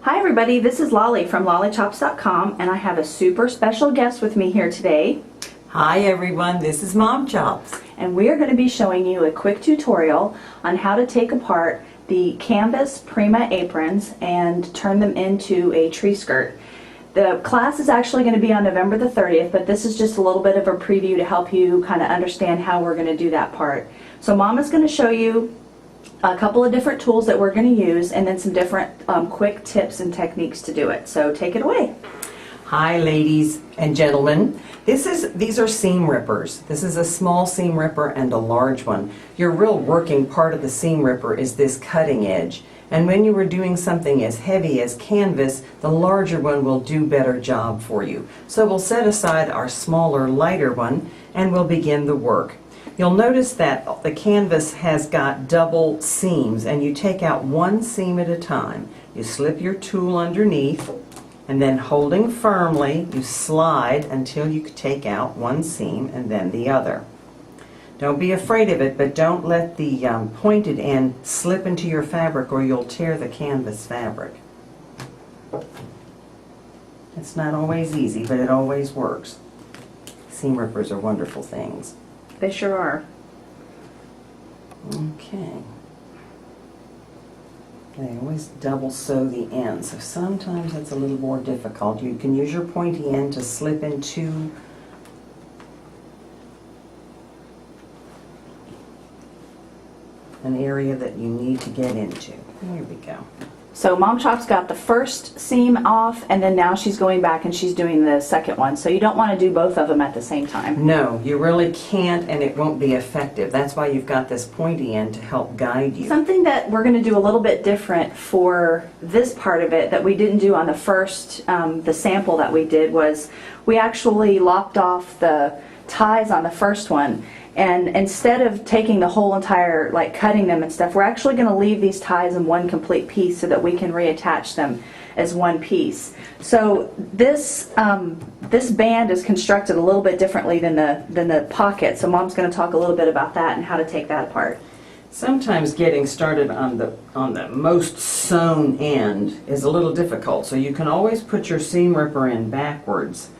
Hi everybody, this is Lolly from lollychops.com, and I have a super special guest with me here today. Hi everyone, this is Mom Chops. And we are going to be showing you a quick tutorial on how to take apart the canvas Prima aprons and turn them into a tree skirt. The class is actually going to be on November the 30th, but this is just a little bit of a preview to help you kind of understand how we're going to do that part. So Mom is going to show you a couple of different tools that we're going to use, and then some different quick tips and techniques to do it. So take it away. Hi ladies and gentlemen. These are seam rippers. This is a small seam ripper and a large one. Your real working part of the seam ripper is this cutting edge. And when you are doing something as heavy as canvas, the larger one will do better job for you. So we'll set aside our smaller, lighter one and we'll begin the work. You'll notice that the canvas has got double seams, and you take out one seam at a time. You slip your tool underneath, and then holding firmly, you slide until you take out one seam and then the other. Don't be afraid of it, but don't let the pointed end slip into your fabric or you'll tear the canvas fabric. It's not always easy, but it always works. Seam rippers are wonderful things. They sure are. Okay. They always double sew the ends, so sometimes it's a little more difficult. You can use your pointy end to slip into an area that you need to get into. There we go. So Mom Chops got the first seam off, and then now she's going back and she's doing the second one. So you don't want to do both of them at the same time. No, you really can't, and it won't be effective. That's why you've got this pointy end to help guide you. Something that we're going to do a little bit different for this part of it that we didn't do on the first, the sample that we did, was we actually lopped off the ties on the first one. And instead of taking the whole entire, like cutting them and stuff, we're actually going to leave these ties in one complete piece so that we can reattach them as one piece. So this this band is constructed a little bit differently than the pocket. So Mom's going to talk a little bit about that and how to take that apart. Sometimes getting started on the most sewn end is a little difficult. So you can always put your seam ripper in backwards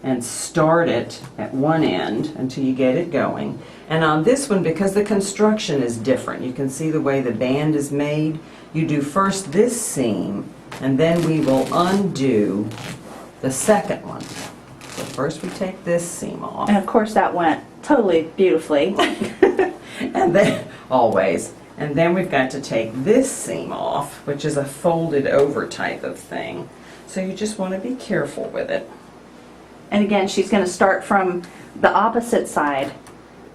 and start it at one end until you get it going. And on this one, because the construction is different, you can see the way the band is made. You do first this seam, and then we will undo the second one. So first we take this seam off. And of course that went totally beautifully. And then, always. And then we've got to take this seam off, which is a folded over type of thing. So you just want to be careful with it. And again, she's going to start from the opposite side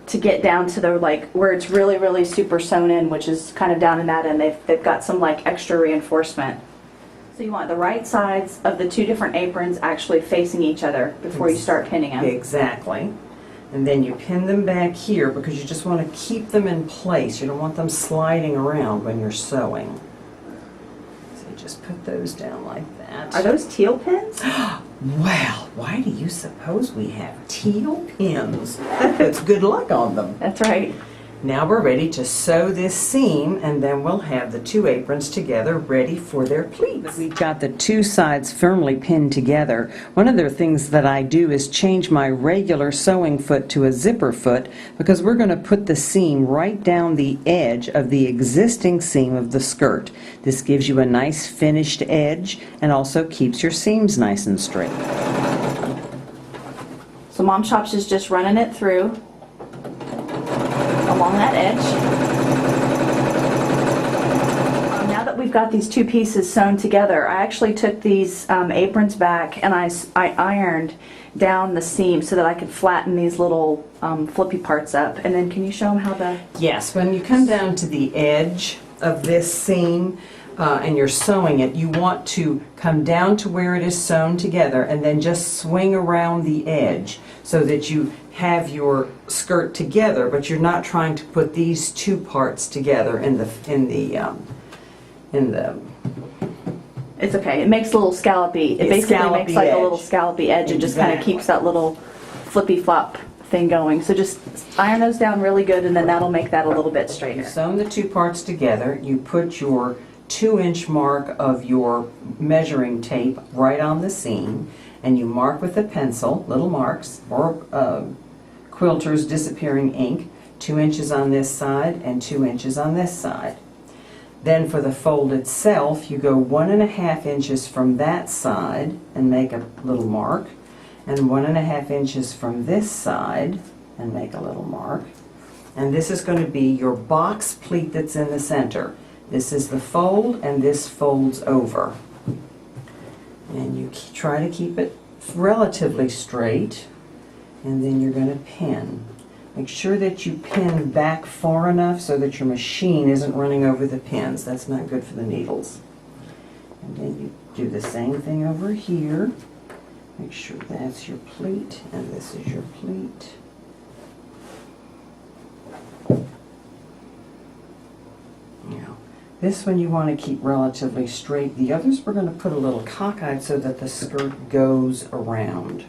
to get down to the, like, where it's really, really super sewn in, which is kind of down in that end. They've got some like extra reinforcement. So you want the right sides of the two different aprons actually facing each other before you start pinning them. Exactly. And then you pin them back here because you just want to keep them in place. You don't want them sliding around when you're sewing. So you just put those down like that. Are those teal pins? Well, why do you suppose we have teal pins? That's good luck on them. That's right. Now we're ready to sew this seam, and then we'll have the two aprons together ready for their pleats. We've got the two sides firmly pinned together. One of the things that I do is change my regular sewing foot to a zipper foot because we're going to put the seam right down the edge of the existing seam of the skirt. This gives you a nice finished edge and also keeps your seams nice and straight. So Mom Chops is just running it through along that edge. Now that we've got these two pieces sewn together, I actually took these aprons back and I ironed down the seam so that I could flatten these little flippy parts up. And then can you show them how the... Yes, when you come down to the edge of this seam and you're sewing it, you want to come down to where it is sewn together and then just swing around the edge so that you have your skirt together, but you're not trying to put these two parts together in the It's okay. It makes a little scallopy. It basically makes like a little scallopy edge. It just kind of keeps that little flippy flop thing going. So just iron those down really good, and then that'll make that a little bit straighter. You sew the two parts together. You put your 2-inch mark of your measuring tape right on the seam, and you mark with a pencil, little marks, or quilter's disappearing ink, 2 inches on this side and 2 inches on this side. Then for the fold itself, you go 1.5 inches from that side and make a little mark, and 1.5 inches from this side and make a little mark. And this is going to be your box pleat that's in the center. This is the fold, and this folds over. And you try to keep it relatively straight, and then you're going to pin. Make sure that you pin back far enough so that your machine isn't running over the pins. That's not good for the needles. And then you do the same thing over here. Make sure that's your pleat and this is your pleat. Now, this one you want to keep relatively straight. The others we're going to put a little cockeyed so that the skirt goes around.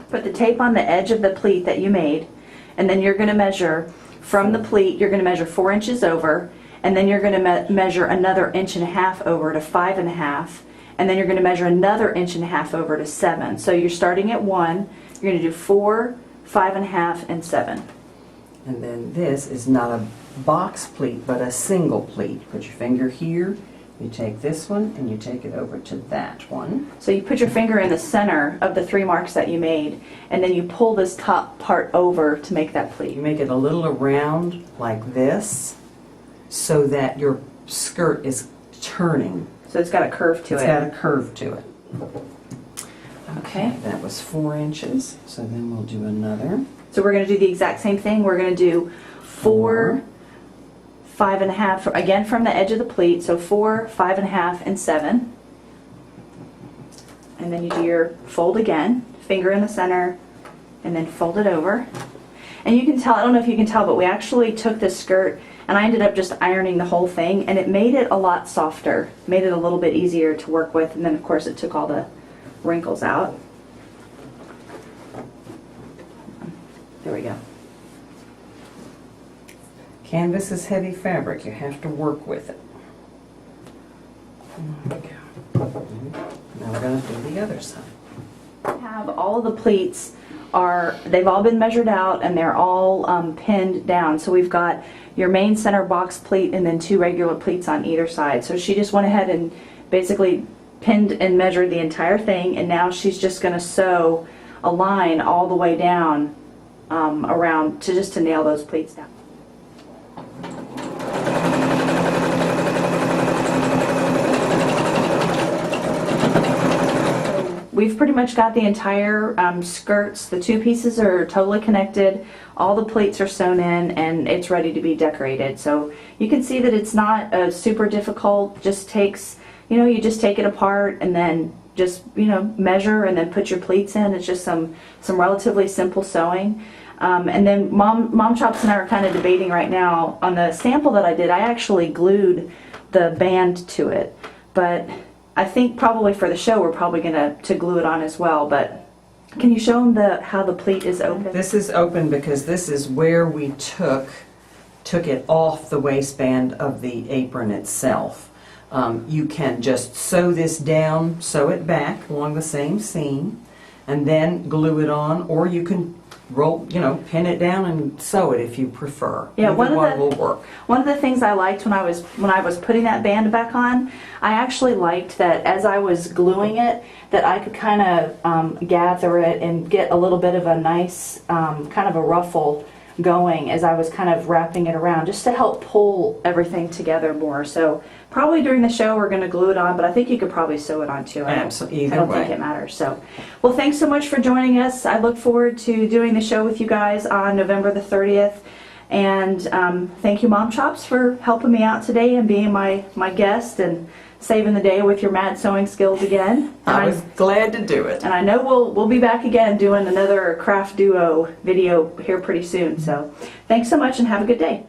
Put the tape on the edge of the pleat that you made, and then you're going to measure from the pleat, you're going to measure 4 inches over, and then you're going to measure another 1.5 over to 5.5, and then you're going to measure another 1.5 over to 7. So you're starting at 1, you're going to do 4, 5.5, and 7. And then this is not a box pleat, but a single pleat. Put your finger here, you take this one, and you take it over to that one. So you put your finger in the center of the 3 marks that you made, and then you pull this top part over to make that pleat. You make it a little around like this so that your skirt is turning. So it's got a curve to it. It's got a curve to it. Okay. That was 4 inches, so then we'll do another. So we're going to do the exact same thing. We're going to do 4, 5.5, again from the edge of the pleat, so 4, 5.5, and 7. And then you do your fold again, finger in the center, and then fold it over. And you can tell, I don't know if you can tell, but we actually took this skirt and I ended up just ironing the whole thing, and it made it a lot softer, made it a little bit easier to work with, and then of course it took all the wrinkles out. There we go. Canvas is heavy fabric. You have to work with it. There we go. Now we're going to do the other side. Have all of the pleats they've all been measured out and they're all pinned down. So we've got your main center box pleat and then 2 regular pleats on either side. So she just went ahead and basically pinned and measured the entire thing, and now she's just going to sew a line all the way down around to nail those pleats down. We've pretty much got the entire skirts. The 2 pieces are totally connected. All the pleats are sewn in, and it's ready to be decorated. So you can see that it's not super difficult. Just takes, you just take it apart and then just, measure and then put your pleats in. It's just some relatively simple sewing. And then Mom Chops and I are kind of debating right now. On the sample that I did, I actually glued the band to it, but I think probably for the show we're probably going to glue it on as well. But can you show them how the pleat is open? This is open because this is where we took it off the waistband of the apron itself. You can just sew this down, sew it back along the same seam, and then glue it on, or you can roll, pin it down and sew it if you prefer. Yeah, one will work. One of the things I liked when I was putting that band back on, I actually liked that as I was gluing it, that I could kind of gather it and get a little bit of a nice kind of a ruffle going as I was kind of wrapping it around, just to help pull everything together more. So probably during the show we're going to glue it on, but I think you could probably sew it on too. Absolutely, I don't think it matters. So, well, thanks so much for joining us. I look forward to doing the show with you guys on November the 30th. And thank you, Mom Chops, for helping me out today and being my guest and saving the day with your mad sewing skills again. I was glad to do it. And I know we'll be back again doing another craft duo video here pretty soon. So thanks so much and have a good day.